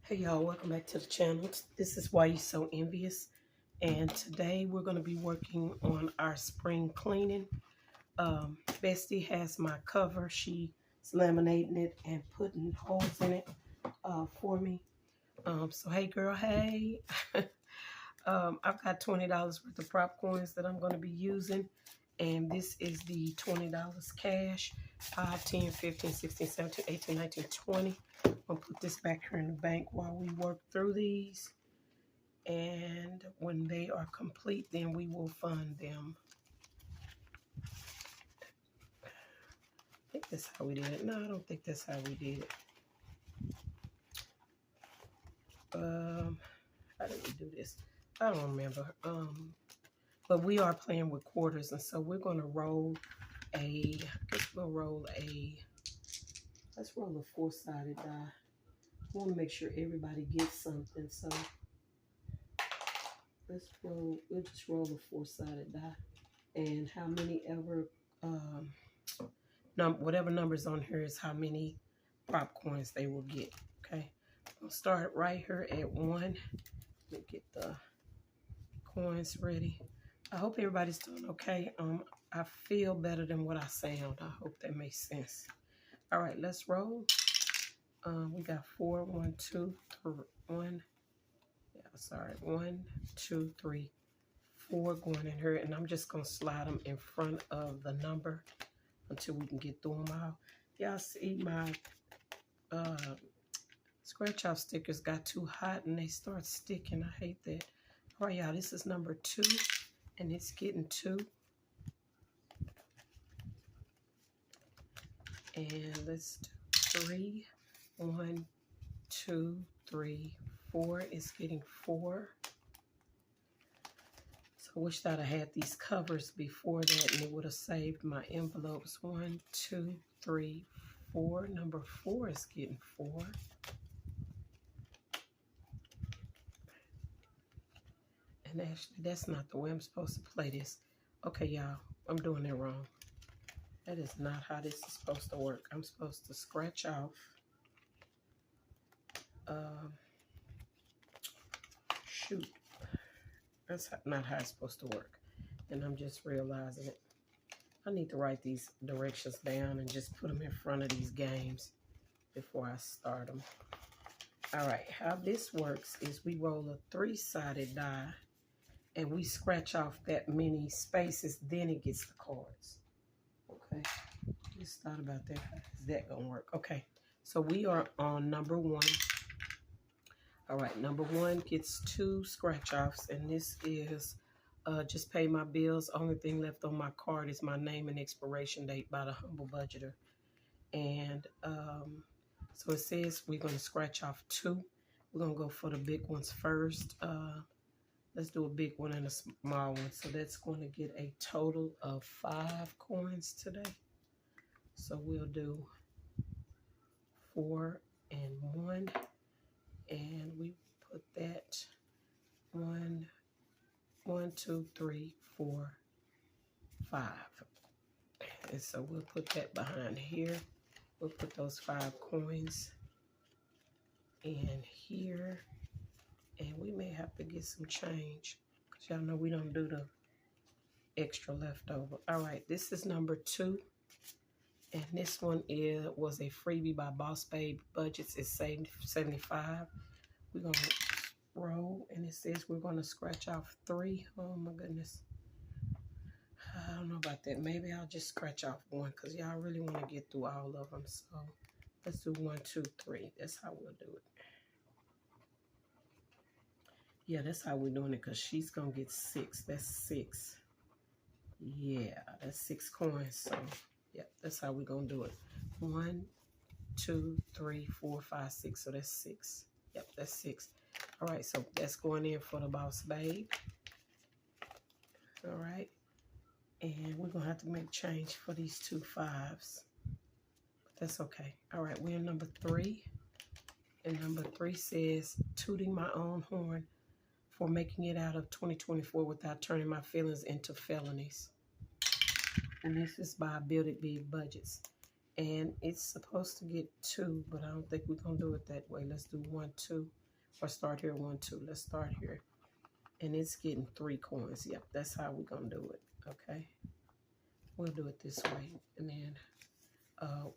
Hey y'all, welcome back to the channel. This is Why You So Envious, and today we're going to be working on our spring cleaning. Bestie has my cover. She's laminating it and putting holes in it for me. So hey girl, hey. I've got $20 worth of prop coins that I'm going to be using, and this is the $20 cash. 5, 10, 15, 16, 17, 18, 19, 20. I'm going to put this back here in the bank while we work through these. And when they are complete, then we will fund them. I think that's how we did it. No, I don't think that's how we did it. How did we do this? I don't remember. But we are playing with quarters, and so we're going to roll I guess we'll roll let's roll a four-sided die. I want to make sure everybody gets something, so we'll just roll a four-sided die. And how many ever, whatever numbers on here is how many prop coins they will get, okay? I'll start right here at 1. Let me get the coins ready. I hope everybody's doing okay. I feel better than what I sound. I hope that makes sense. All right, let's roll. We got 4, 1, 2, 3, 1. Yeah, sorry, 1, 2, 3, 4 going in here, and I'm just gonna slide them in front of the number until we can get through them all. Y'all see my scratch off stickers got too hot and they start sticking. I hate that. All right, y'all, this is number 2, and it's getting 2. And let's do 3. 1, 2, 3, 4 is getting 4. So I wish that I had these covers before that, and it would have saved my envelopes. 1, 2, 3, 4. Number 4 is getting 4. And actually, that's not the way I'm supposed to play this. Okay, y'all, I'm doing it wrong. That is not how this is supposed to work. I'm supposed to scratch off. Shoot. That's not how it's supposed to work. And I'm just realizing it. I need to write these directions down and just put them in front of these games before I start them. All right, how this works is we roll a 3-sided die and we scratch off that many spaces, then it gets the cards. Okay, just thought about that. How is that gonna work? Okay, so we are on number 1. All right, number 1 gets 2 scratch offs, and this is just pay my bills. Only thing left on my card is my name and expiration date by the Humble Budgeter. And so it says we're going to scratch off 2. We're going to go for the big ones first. Let's do a big one and a small one. So that's going to get a total of 5 coins today. So we'll do 4 and 1. And we put that 1, 2, 3, 4, 5. And so we'll put that behind here. We'll put those 5 coins in here. And we may have to get some change, because y'all know we don't do the extra leftover. All right, this is number 2. And this one was a freebie by Boss Babe Budgets. It's saved 75. We're going to roll, and it says we're going to scratch off 3. Oh, my goodness. I don't know about that. Maybe I'll just scratch off 1, because y'all really want to get through all of them. So let's do 1, 2, 3. That's how we'll do it. Yeah, that's how we're doing it, because she's going to get 6. That's 6. Yeah, that's 6 coins. So, yeah, that's how we're going to do it. 1, 2, 3, 4, 5, 6. So that's 6. Yep, that's 6. All right, so that's going in for the Boss Babe. All right. And we're going to have to make change for these 2 5s. But that's okay. All right, we're in number 3. And number 3 says, tooting my own horn for making it out of 2024 without turning my feelings into felonies. And this is by Build It Big Budgets. And it's supposed to get 2, but I don't think we're going to do it that way. Let's do 1, 2, or start here, 1, 2. Let's start here. And it's getting 3 coins. Yep, that's how we're going to do it. Okay. We'll do it this way. And then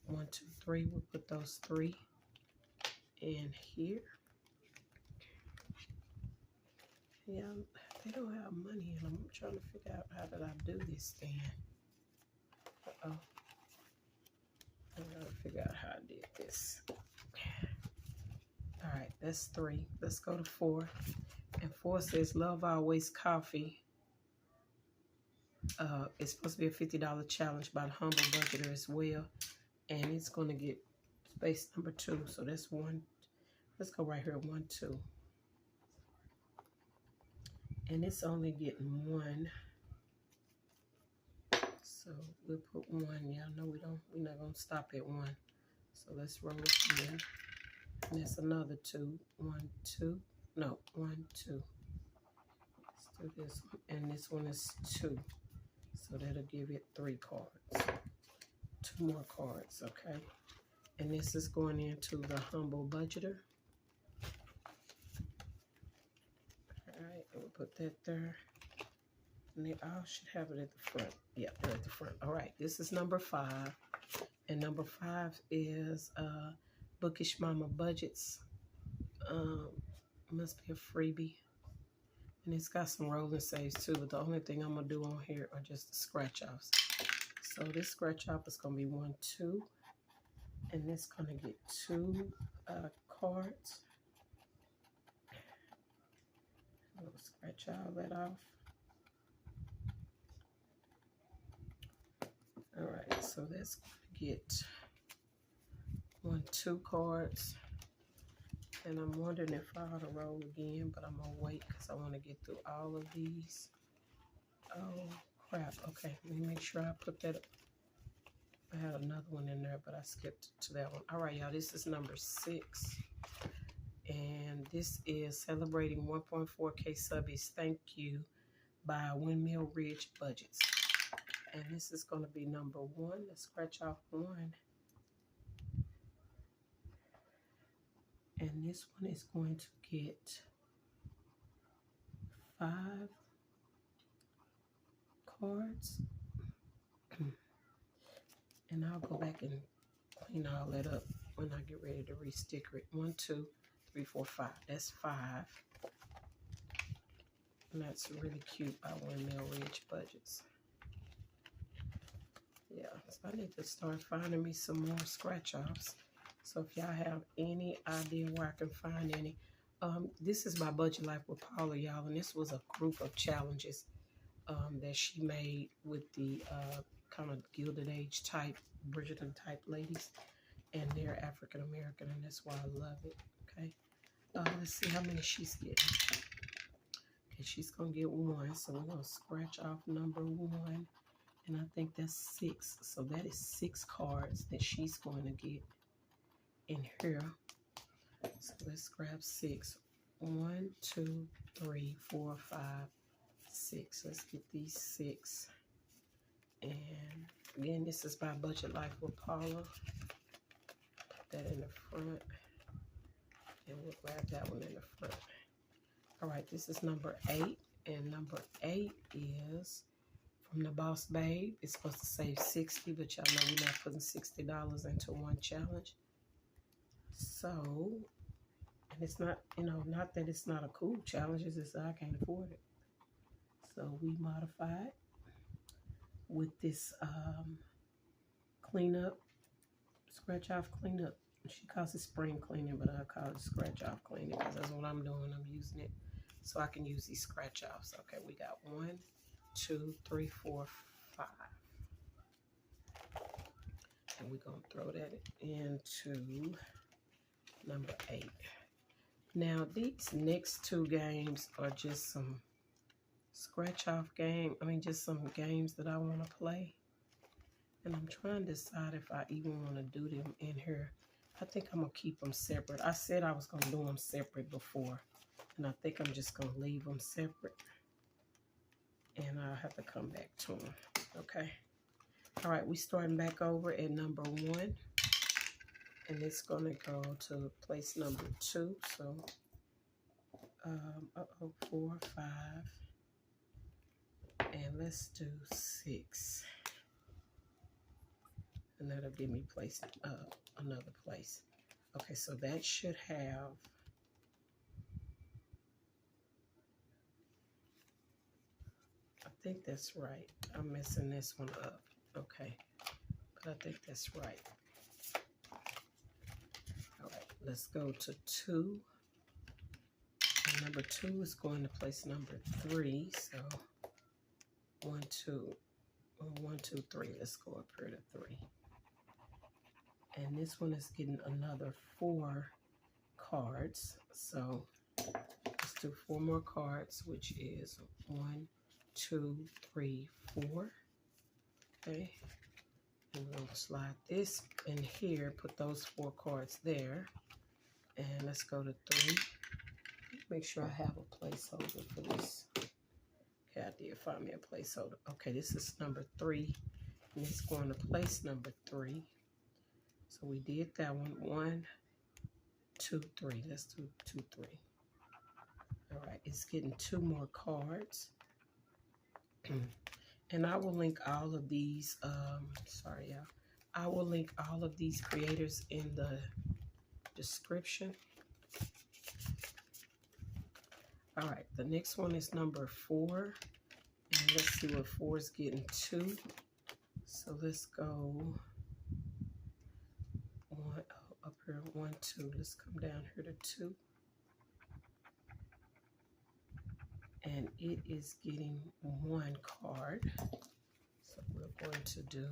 1, 2, 3, we'll put those 3 in here. Yeah, they don't have money in them. I'm trying to figure out how did I do this thing. Uh-oh. I gotta figure out how I did this. All right, that's 3. Let's go to 4. And 4 says Love Always Coffee. It's supposed to be a $50 challenge by the Humble Budgeter as well. And it's going to get space number 2. So that's 1. Let's go right here, 1, 2. And it's only getting 1. So we'll put 1. Y'all know we're not going to stop at 1. So let's roll it here. And that's another 2. 1, 2. No, 1, 2. Let's do this one. And this one is 2. So that'll give it 3 cards. 2 more cards, okay? And this is going into the Humble Budgeter. All right, and we'll put that there. And they all should have it at the front. Yeah, they're at the front. All right, this is number 5. And number 5 is Bookish Mama Budgets. Must be a freebie. And it's got some rolling saves too, but the only thing I'm going to do on here are just the scratch offs. So this scratch off is going to be 1, 2. And it's going to get 2 cards. I'm going to scratch all that off. All right, so that's going to get 1, 2 cards. And I'm wondering if I ought to roll again, but I'm going to wait because I want to get through all of these. Oh, crap. Okay, let me make sure I put that up. I had another one in there, but I skipped to that one. All right, y'all, this is number 6. And this is Celebrating 1.4K Subbies Thank You by Windmill Ridge Budgets. And this is going to be number 1. Let's scratch off 1. And this one is going to get 5 cards. And I'll go back and clean all that up when I get ready to re-sticker it. 1, 2, 3, 4, 5. That's 5. And that's really cute by Windmill Ridge Budgets. Yeah, so I need to start finding me some more scratch-offs. So if y'all have any idea where I can find any, this is my Budget Life with Paula, y'all, and this was a group of challenges that she made with the kind of Gilded Age type, Bridgerton type ladies, and they're African American, and that's why I love it. Okay, let's see how many she's getting. Okay, she's gonna get 1, so we're gonna scratch off number 1, and I think that's 6. So that is 6 cards that she's going to get in here. So let's grab 6. 1, 2, 3, 4, 5, 6. Let's get these 6. And again, this is by Budget Life with Paula. Put that in the front. And we'll grab that one in the front. All right, this is number 8. And number 8 is from the Boss Babe. It's supposed to save 60, but y'all know we're not putting $60 into one challenge. So, and it's not, you know, not that it's not a cool challenge, it's just I can't afford it. So we modify it with this cleanup, scratch off cleanup. She calls it spring cleaning, but I call it scratch off cleaning because that's what I'm doing. I'm using it so I can use these scratch offs. Okay, we got 1, 2, 3, 4, 5. And we're going to throw that into number 8. Now, these next 2 games are just some scratch off game. I mean, just some games that I want to play. And I'm trying to decide if I even want to do them in here. I think I'm going to keep them separate. I said I was going to do them separate before. And I think I'm just going to leave them separate. And I'll have to come back to them. Okay. All right, we starting back over at number 1. And it's going to go to place number 2. So, 4, 5. And let's do 6. And that'll give me place another place. Okay, so that should have... I think that's right. I'm messing this one up. Okay, but I think that's right. All right, let's go to 2. And number 2 is going to place number 3. So 1, 2, 1, 2, 3. Let's go up here to 3. And this one is getting another 4 cards. So let's do 4 more cards, which is 1, 2, 3, 4. Okay. And we'll slide this in here, put those 4 cards there. And let's go to 3. Make sure I have a placeholder for this. Okay, I did find me a placeholder. Okay, this is number 3. And it's going to place number 3. So we did that one. 1, 2, 3. Let's do 2, 3. All right, it's getting 2 more cards. And I will link all of these, sorry, y'all. I will link all of these creators in the description. All right, the next one is number 4. And let's see what 4 is getting 2. So let's go up here, 1, 2. Let's come down here to 2. And it is getting 1 card. So we're going to do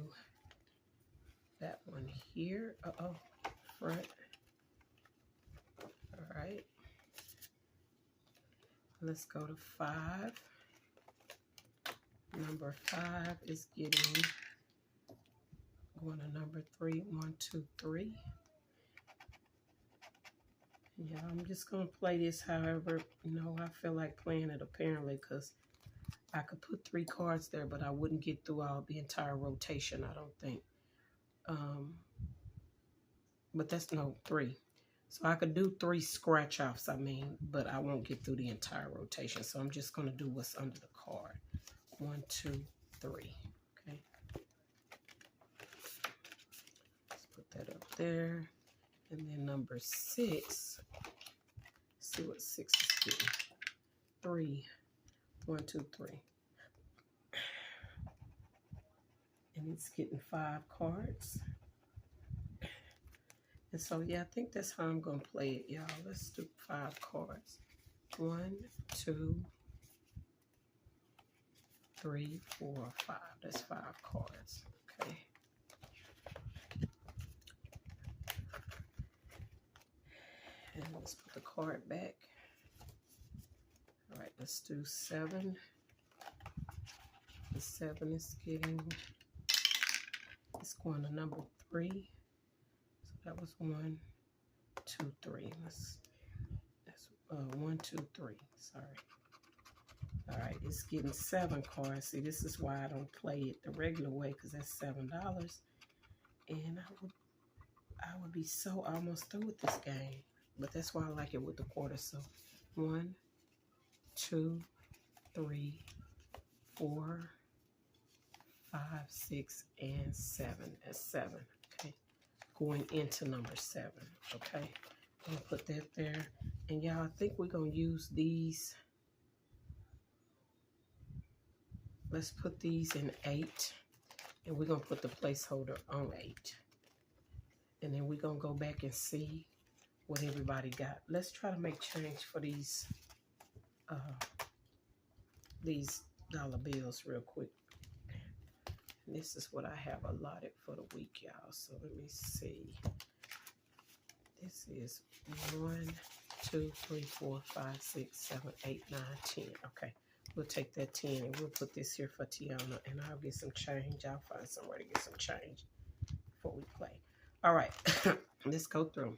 that one here. Front. All right. Let's go to 5. Number 5 is getting, going to number 3. 1, 2, 3. Yeah, I'm just going to play this however, I feel like playing it apparently, because I could put 3 cards there, but I wouldn't get through all the entire rotation, I don't think. But that's, no, 3. So I could do 3 scratch-offs, but I won't get through the entire rotation. So I'm just going to do what's under the card. 1, 2, 3. Okay. Let's put that up there. And then number 6. See what 6 is getting. 3. 1, 2, 3. And it's getting 5 cards. And so, yeah, I think that's how I'm going to play it, y'all. Let's do 5 cards. 1, 2, 3, 4, 5. That's 5 cards. Okay. And let's put the card back. All right, let's do 7. The 7 is getting, it's going to number 3. That was 1, 2, 3. That's 1, 2, 3. Sorry. All right, it's getting 7 cards. See, this is why I don't play it the regular way, because that's $7. And I would be so almost through with this game. But that's why I like it with the quarter. So 1, 2, 3, 4, 5, 6, and 7. That's 7. Okay. Going into number 7. Okay. I'm gonna put that there. And y'all, I think we're gonna use these. Let's put these in 8. And we're gonna put the placeholder on 8. And then we're gonna go back and see what everybody got. Let's try to make change for these dollar bills real quick. And this is what I have allotted for the week, y'all. So let me see. This is 1, 2, 3, 4, 5, 6, 7, 8, 9, 10. Okay. We'll take that 10 and we'll put this here for Tiana, and I'll get some change. I'll find somewhere to get some change before we play. All right. Let's go through.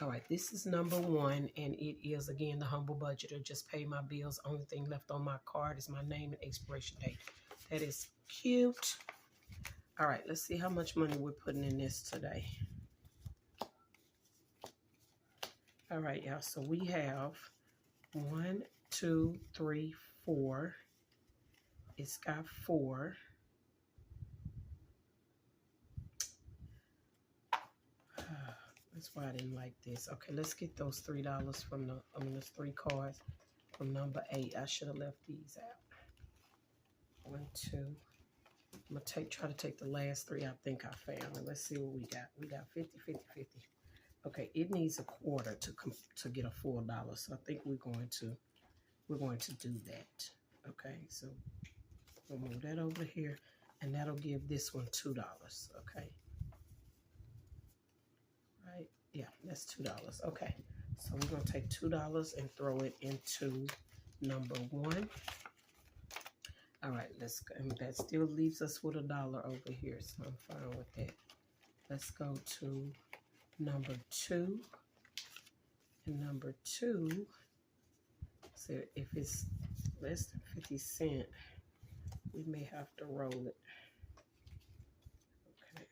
All right, this is number 1, and it is, again, the Humble Budgeter. Just pay my bills. Only thing left on my card is my name and expiration date. That is cute. All right, let's see how much money we're putting in this today. All right, y'all. So we have 1, 2, 3, 4. It's got 4. That's why I didn't like this. Okay, let's get those $3 from the, those 3 cards from number 8. I should have left these out. 1, 2. I'm going to try to take the last 3 I think I found. And let's see what we got. We got 50, 50, 50. Okay, it needs a quarter to get a full dollar. So I think we're going to do that. Okay, so we'll move that over here, and that'll give this one $2. Okay. Right? Yeah, that's $2. Okay. So we're going to take $2 and throw it into number 1. All right, let's go. And that still leaves us with $1 over here, so I'm fine with that. Let's go to number 2. And number 2, so if it's less than 50 cents, we may have to roll it. Okay.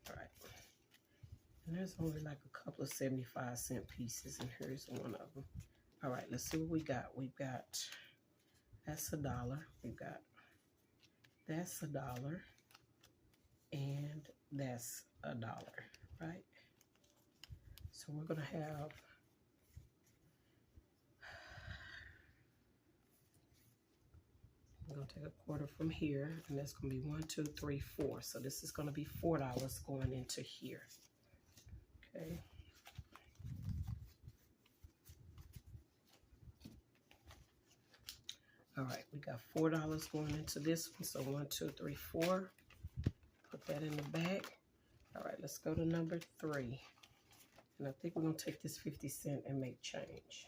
All right. And there's only like a couple of 75-cent pieces, and here's one of them. All right, let's see what we got. We've got, that's $1. We've got, that's $1. And that's $1, right? So we're going to have, we're going to take a quarter from here, and that's going to be 1, 2, 3, 4. So this is going to be $4 going into here. Okay. All right, we got $4 going into this one. So 1, 2, 3, 4. Put that in the bag. All right, let's go to number 3. And I think we're going to take this 50 cent and make change.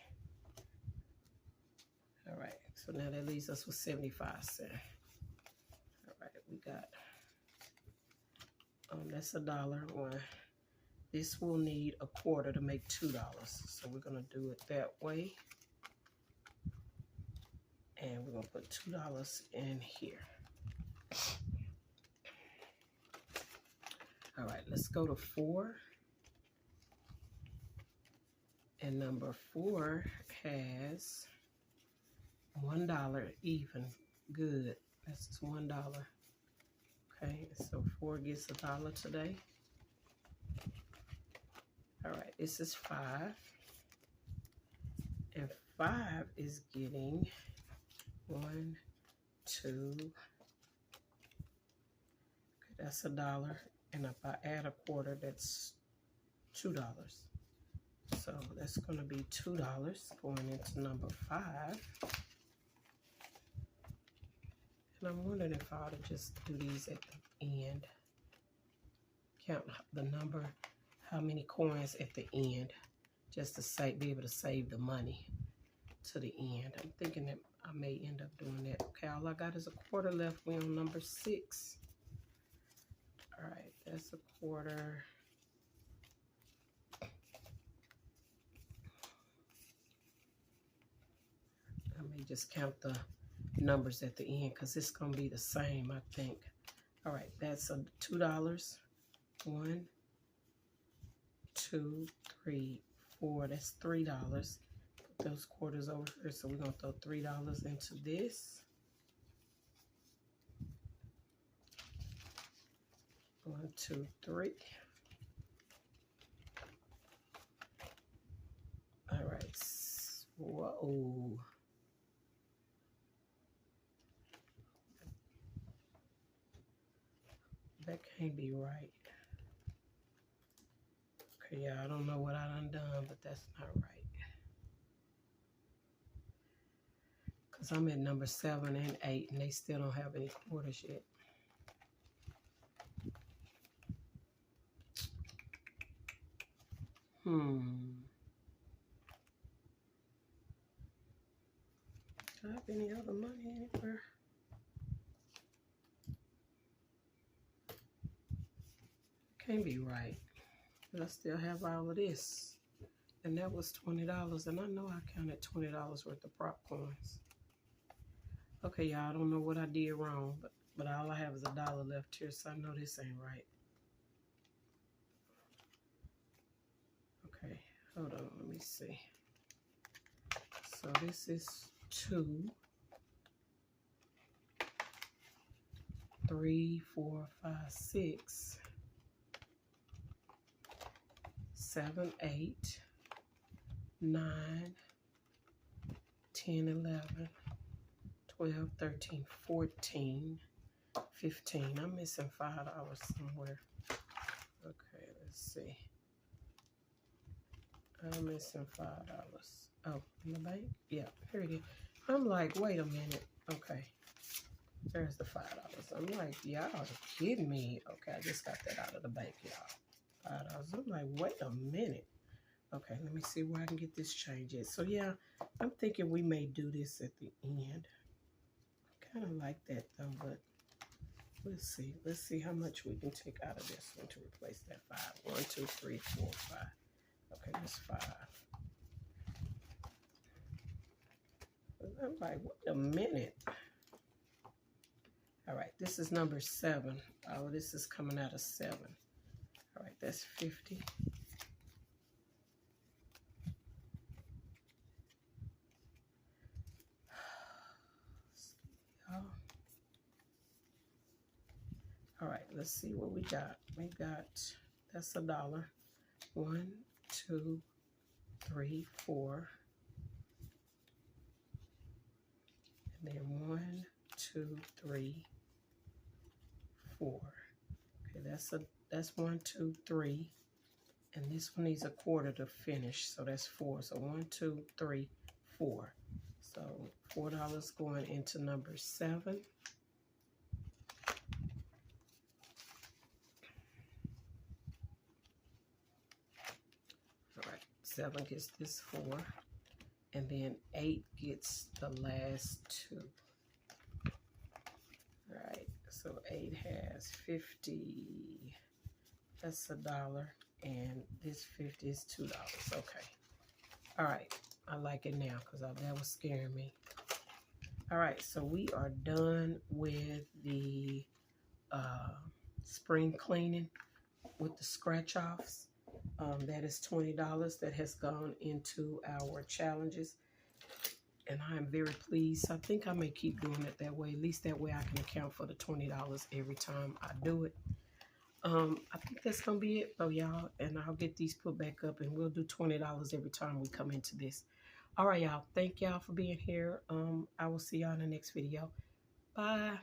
All right, so now that leaves us with 75 cents. All right, we got, that's $1. One. This will need a quarter to make $2. So we're going to do it that way. And we're going to put $2 in here. All right, let's go to 4. And number 4 has $1 even. Good. That's $1. Okay, so 4 gets $1 today. All right, this is 5. And 5 is getting 1, 2. Okay, that's $1. And if I add a quarter, that's $2. So that's going to be $2 going into number 5. And I'm wondering if I ought to just do these at the end. Count the number, how many coins at the end, just to be able to save the money to the end. I'm thinking that I may end up doing that. Okay, all I got is a quarter left. We're on number 6. All right, that's a quarter. I may just count the numbers at the end because it's going to be the same, I think. All right, that's a $2. 1, 2, 3, 4. That's $3. Put those quarters over here. So we're going to throw $3 into this. 1, 2, 3. All right. Whoa. That can't be right. Okay, yeah, I don't know what I done, but that's not right. Because I'm at number 7 and 8, and they still don't have any quarters yet. Do I have any other money anywhere? Can't be right. But I still have all of this. And that was $20. And I know I counted $20 worth of prop coins. Okay, y'all, I don't know what I did wrong, but But all I have is $1 left here, so I know this ain't right. Okay, hold on, let me see. So this is 2, 3, 4, 5, 6, 7, 8, 9, 10, 11, 12, 13, 14, 15. I'm missing $5 somewhere. Okay, let's see. I'm missing $5. Oh, in the bank? Yeah, here it is. I'm like, wait a minute. Okay. There's the $5. I'm like, y'all are kidding me. Okay, I just got that out of the bank, y'all. $5. I'm like, wait a minute. Okay, let me see where I can get this change at. So yeah, I'm thinking we may do this at the end. I kind of like that though, but let's see. Let's see how much we can take out of this one to replace that 5. 1, 2, 3, 4, 5. Okay, that's 5. I'm like, wait a minute. All right, this is number 7. All of this is coming out of 7. All right, that's 50. All right, let's see what we got. We got, that's $1. 1, 2, 3, 4. And then 1, 2, 3, 4. Okay, that's 1, 2, 3. And this one needs a quarter to finish, so that's 4. So 1, 2, 3, 4. So $4 going into number 7. All right, 7 gets this 4, and then 8 gets the last 2. All right, so 8 has 50. That's $1, and this 50 is $2. Okay. All right, I like it now because that was scaring me. All right, so we are done with the spring cleaning with the scratch offs. That is $20 that has gone into our challenges, and I am very pleased. I think I may keep doing it that way. At least that way I can account for the $20 every time I do it. I think that's gonna be it though, y'all, and I'll get these put back up, and we'll do $20 every time we come into this. All right, y'all. Thank y'all for being here. I will see y'all in the next video. Bye.